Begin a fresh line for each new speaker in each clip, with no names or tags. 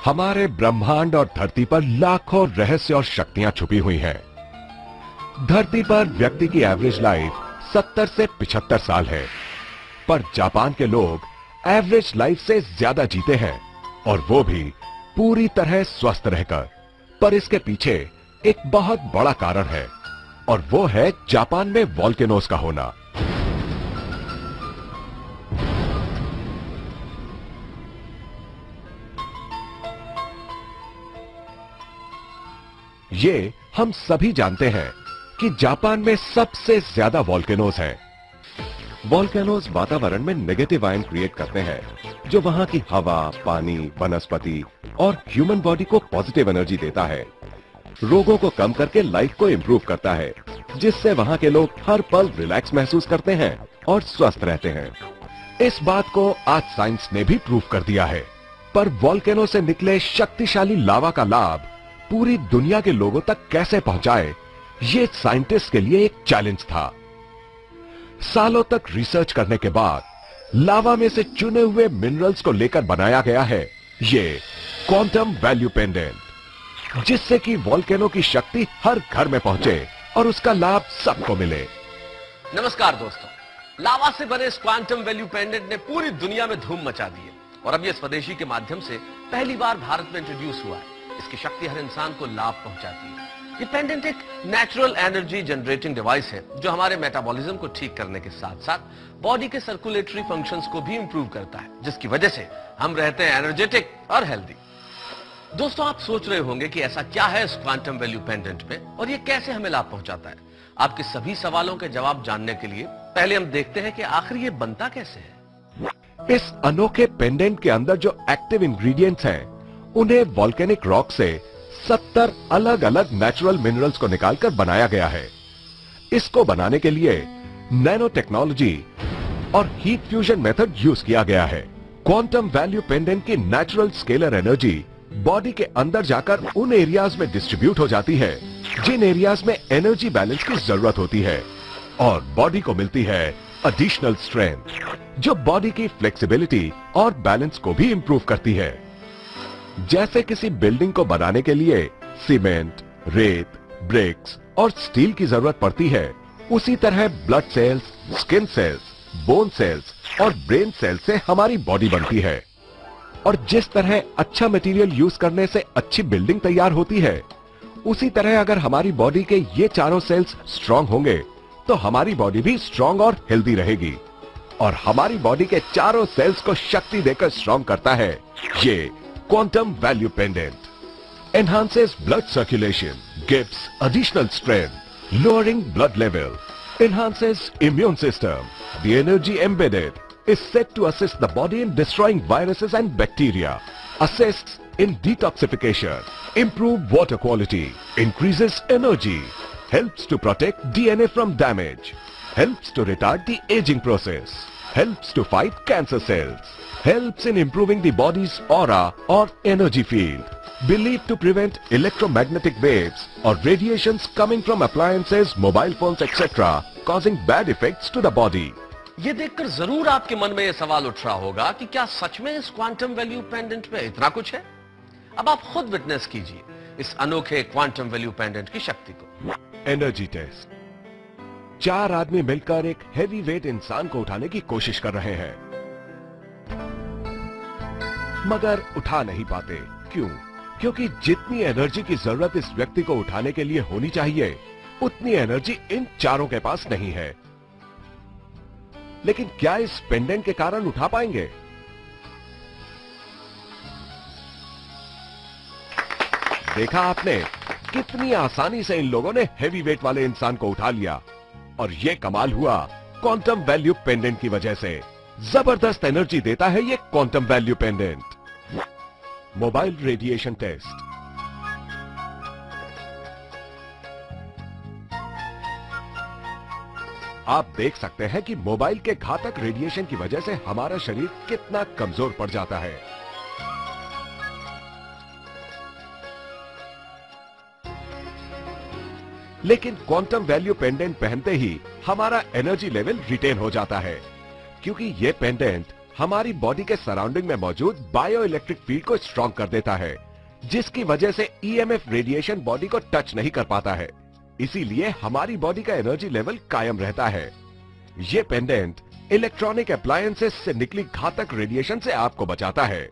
हमारे ब्रह्मांड और धरती पर लाखों रहस्य और शक्तियां छुपी हुई हैं। धरती पर व्यक्ति की एवरेज लाइफ 70 से 75 साल है, पर जापान के लोग एवरेज लाइफ से ज्यादा जीते हैं, और वो भी पूरी तरह स्वस्थ रहकर। पर इसके पीछे एक बहुत बड़ा कारण है, और वो है जापान में वोल्केनोज का होना। ये हम सभी जानते हैं कि जापान में सबसे ज्यादा वोल्केनोज हैं। वोल्केनोज वातावरण में नेगेटिव आयन क्रिएट करते हैं, जो वहां की हवा, पानी, वनस्पति और ह्यूमन बॉडी को पॉजिटिव एनर्जी देता है। रोगों को कम करके लाइफ को इंप्रूव करता है, जिससे वहां के लोग हर पल रिलैक्स महसूस करते हैं और स्वस्थ रहते हैं। इस बात को आज साइंस ने भी प्रूव कर दिया है। पर वोल्केनो से निकले शक्तिशाली लावा का लाभ पूरी दुनिया के लोगों तक कैसे पहुंचाए, ये साइंटिस्ट के लिए एक चैलेंज था। सालों तक रिसर्च करने के बाद लावा में से चुने हुए मिनरल्स को लेकर बनाया गया है ये क्वांटम वैल्यू पेंडेंट, जिससे कि वोल्केनो की शक्ति हर घर में पहुंचे और उसका लाभ सबको मिले।
नमस्कार दोस्तों, लावा से बने इस क्वांटम वैल्यू पेंडेंट ने पूरी दुनिया में धूम मचा दी है, और अब ये स्वदेशी के माध्यम से पहली बार भारत में इंट्रोड्यूस हुआ है। इसकी शक्ति हर इंसान को लाभ पहुंचाती है। ये पेंडेंट एक नेचुरल एनर्जी जनरेटिंग डिवाइस है, जो हमारे मेटाबॉलिज्म को ठीक करने के साथ साथ बॉडी के सर्कुलेटरी फंक्शंस को भी इंप्रूव करता है, जिसकी वजह से हम रहते हैं एनर्जेटिक और हेल्दी। दोस्तों, आप सोच रहे होंगे कि ऐसा क्या है इस क्वांटम वैल्यू पेंडेंट में और ये कैसे हमें लाभ पहुंचाता है। आपके सभी सवालों के जवाब जानने के लिए पहले हम देखते हैं कि आखिर ये बनता कैसे है।
इस अनोखे पेंडेंट के अंदर जो एक्टिव इंग्रेडिएंट्स हैं, उन्हें वोल्केनिक रॉक से 70 अलग अलग नेचुरल मिनरल्स को निकालकर बनाया गया है। इसको बनाने के लिए नैनो टेक्नोलॉजी और हीट फ्यूजन मेथड यूज किया गया है। क्वांटम वैल्यू पेंडेंट की नेचुरल स्केलर एनर्जी बॉडी के अंदर जाकर उन एरियाज में डिस्ट्रीब्यूट हो जाती है जिन एरियाज में एनर्जी बैलेंस की जरूरत होती है, और बॉडी को मिलती है एडिशनल स्ट्रेंथ, जो बॉडी की फ्लेक्सिबिलिटी और बैलेंस को भी इंप्रूव करती है। जैसे किसी बिल्डिंग को बनाने के लिए सीमेंट, रेत, ब्रिक्स और स्टील की जरूरत पड़ती है, उसी तरह blood cells, skin cells, bone cells और ब्रेन सेल्स से हमारी बॉडी बनती है। और जिस तरह अच्छा मटेरियल यूज करने से अच्छी बिल्डिंग तैयार होती है, उसी तरह अगर हमारी बॉडी के ये चारों सेल्स स्ट्रांग होंगे तो हमारी बॉडी भी स्ट्रांग और हेल्दी रहेगी। और हमारी बॉडी के चारों सेल्स को शक्ति देकर स्ट्रांग करता है ये quantum value pendant. Enhances blood circulation, gives additional strength, lowering blood level, enhances immune system. The energy embedded is said to assist the body in destroying viruses and bacteria, assists in detoxification, improve water quality, increases energy, helps to protect DNA from damage, helps to retard the aging process, helps to fight cancer cells, helps in improving the body's aura or energy field, believed to prevent electromagnetic waves or radiations coming from appliances, mobile phones, etc., causing bad effects to the body.
ये देखकर जरूर आपके मन में ये सवाल उठ रहा होगा कि क्या सच में इस क्वांटम वैल्यू पेंडेंट में इतना कुछ है। अब आप खुद विटनेस कीजिए इस अनोखे क्वांटम वैल्यू पेंडेंट की शक्ति को।
Energy test. 4 आदमी मिलकर एक हेवी वेट इंसान को उठाने की कोशिश कर रहे हैं, मगर उठा नहीं पाते। क्यों? क्योंकि जितनी एनर्जी की जरूरत इस व्यक्ति को उठाने के लिए होनी चाहिए, उतनी एनर्जी इन चारों के पास नहीं है। लेकिन क्या इस पेंडेंट के कारण उठा पाएंगे? देखा आपने कितनी आसानी से इन लोगों ने हेवी वेट वाले इंसान को उठा लिया, और यह कमाल हुआ क्वांटम वैल्यू पेंडेंट की वजह से। जबरदस्त एनर्जी देता है ये quantum value pendant. Mobile radiation test. आप देख सकते हैं कि मोबाइल के घातक रेडिएशन की वजह से हमारा शरीर कितना कमजोर पड़ जाता है। लेकिन क्वांटम वैल्यू पेंडेंट पहनते ही हमारा एनर्जी लेवल रिटेन हो जाता है, क्योंकि यह पेंडेंट हमारी बॉडी के सराउंडिंग में मौजूद बायो इलेक्ट्रिक फील्ड को स्ट्रॉन्ग कर देता है, जिसकी वजह से ईएमएफ रेडिएशन बॉडी को टच नहीं कर पाता है। इसीलिए हमारी बॉडी का एनर्जी लेवल कायम रहता है। ये पेंडेंट इलेक्ट्रॉनिक अप्लायंसेस से निकली घातक रेडिएशन से आपको बचाता है।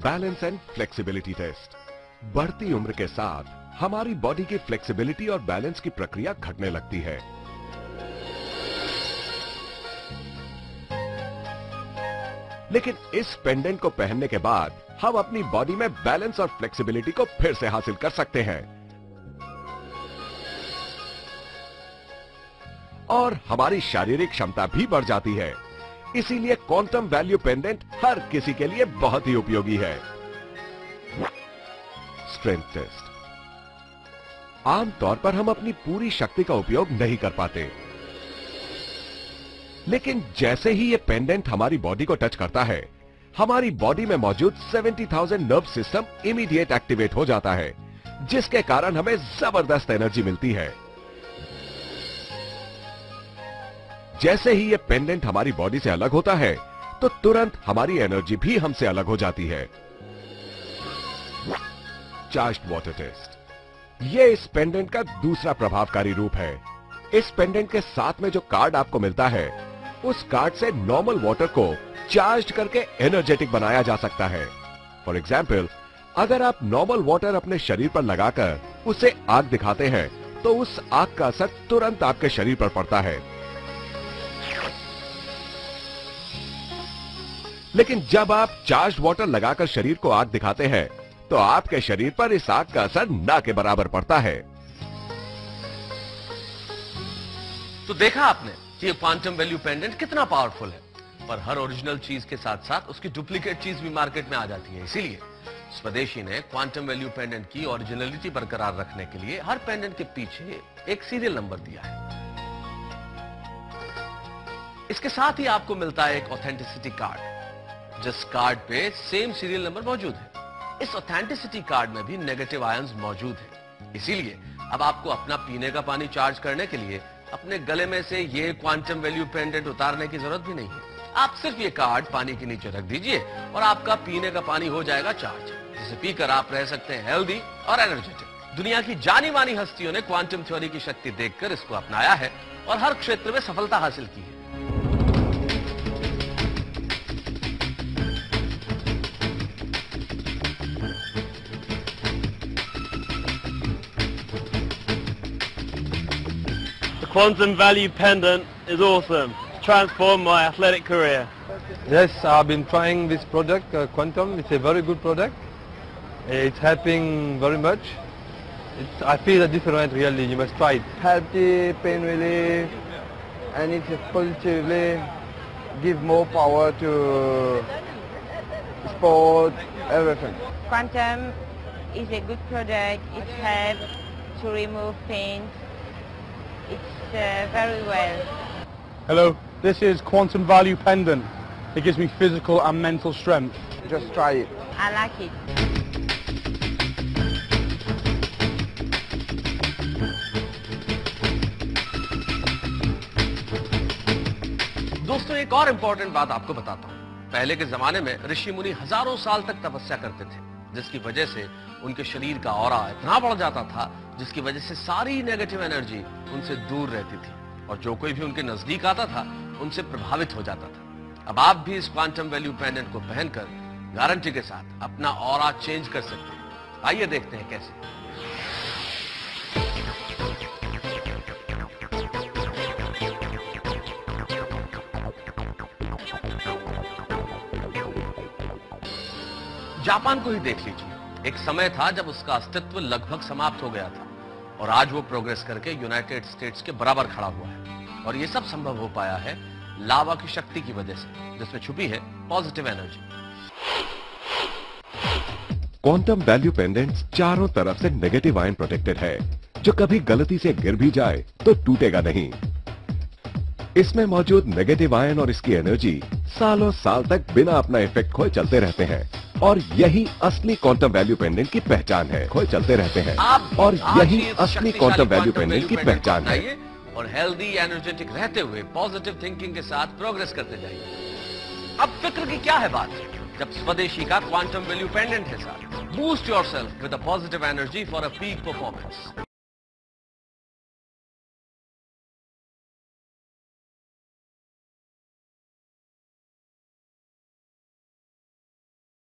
Balance and flexibility test. बढ़ती उम्र के साथ हमारी बॉडी की फ्लेक्सिबिलिटी और बैलेंस की प्रक्रिया घटने लगती है। लेकिन इस पेंडेंट को पहनने के बाद हम अपनी बॉडी में बैलेंस और फ्लेक्सिबिलिटी को फिर से हासिल कर सकते हैं और हमारी शारीरिक क्षमता भी बढ़ जाती है। इसीलिए क्वांटम वैल्यू पेंडेंट हर किसी के लिए बहुत ही उपयोगी है। Strength test. आमतौर पर हम अपनी पूरी शक्ति का उपयोग नहीं कर पाते, लेकिन जैसे ही ये पेंडेंट हमारी बॉडी को टच करता है, हमारी बॉडी में मौजूद 70,000 नर्व सिस्टम इमीडिएट एक्टिवेट हो जाता है, जिसके कारण हमें जबरदस्त एनर्जी मिलती है। जैसे ही ये पेंडेंट हमारी बॉडी से अलग होता है, तो तुरंत हमारी एनर्जी भी हमसे अलग हो जाती है। Charged water test. ये इस पेंडेंट का दूसरा प्रभावकारी रूप है। इस पेंडेंट के साथ में जो कार्ड आपको मिलता है, उस कार्ड से नॉर्मल वाटर को चार्ज करके एनर्जेटिक बनाया जा सकता है। फॉर एग्जाम्पल, अगर आप नॉर्मल वाटर अपने शरीर पर लगाकर उसे आग दिखाते हैं, तो उस आग का असर तुरंत आपके शरीर पर पड़ता है। लेकिन जब आप चार्ज वाटर लगाकर शरीर को आग दिखाते हैं, तो आपके शरीर पर इस आग का असर ना के बराबर पड़ता है।
तो देखा आपने कि ये क्वांटम वैल्यू पेंडेंट कितना पावरफुल है, पर हर ओरिजिनल चीज के साथ साथ उसकी डुप्लीकेट चीज भी मार्केट में आ जाती है। इसीलिए स्वदेशी ने क्वांटम वैल्यू पेंडेंट की ओरिजिनलिटी बरकरार रखने के लिए हर पेंडेंट के पीछे एक सीरियल नंबर दिया है। इसके साथ ही आपको मिलता है एक ऑथेंटिसिटी कार्ड, जिस कार्ड पे सेम सीरियल नंबर मौजूद है। इस ऑथेंटिसिटी कार्ड में भी नेगेटिव आयंस मौजूद है। इसीलिए अब आपको अपना पीने का पानी चार्ज करने के लिए अपने गले में से ये क्वांटम वैल्यू पेंडेंट उतारने की जरूरत भी नहीं है। आप सिर्फ ये कार्ड पानी के नीचे रख दीजिए और आपका पीने का पानी हो जाएगा चार्ज, जिसे पीकर आप रह सकते हैं हेल्दी और एनर्जेटिक। दुनिया की जानी मानी हस्तियों ने क्वांटम थ्योरी की शक्ति देखकर इसको अपनाया है और हर क्षेत्र में सफलता हासिल की है।
Quantum value pendant is awesome. It's transformed my athletic career.
Yes, I've been trying this product, Quantum. It's a very good product. It's helping very much. I feel different really. You must try it.
Healthy, pain relief, and it positively give more power to sport, everything.
Quantum is a good product. It helps to remove pain. It's very well.
Hello, this is Quantum Value Pendant. It gives me physical and mental strength.
Just try it.
I like it.
दोस्तों, एक और important बात आपको बताता हूं। पहले के जमाने में ऋषि मुनि हजारों साल तक तपस्या करते थे, जिसकी वजह से उनके शरीर का ऑरा इतना बढ़ जाता था, जिसकी वजह से सारी नेगेटिव एनर्जी उनसे दूर रहती थी और जो कोई भी उनके नजदीक आता था उनसे प्रभावित हो जाता था। अब आप भी इस क्वांटम वैल्यू पेंडेंट को पहनकर गारंटी के साथ अपना ऑरा चेंज कर सकते हैं। आइए देखते हैं कैसे। जापान को ही देख लीजिए। एक समय था जब उसका अस्तित्व लगभग समाप्त हो गया था और आज वो प्रोग्रेस करके यूनाइटेड स्टेट्स के बराबर खड़ा हुआ है। और ये सब संभव हो पाया है लावा की शक्ति की वजह से, जिसमें छुपी है positive energy.
Quantum value pendants चारों तरफ से नेगेटिव आयन प्रोटेक्टेड है, जो कभी गलती से गिर भी जाए तो टूटेगा नहीं। इसमें मौजूद नेगेटिव आयन और इसकी एनर्जी सालों साल तक बिना अपना इफेक्ट खोए चलते रहते हैं और यही असली क्वांटम वैल्यू पेंडेंट की पहचान है। खोए चलते रहते हैं और यही असली क्वांटम वैल्यू पेंडेंट की पहचान है।
और हेल्दी एनर्जेटिक रहते हुए पॉजिटिव थिंकिंग के साथ प्रोग्रेस करते जाइए। अब फिक्र की क्या है बात, जब स्वदेशी का क्वांटम वैल्यू पेंडेंट है साथ। Boost yourself with a positive energy for a peak performance.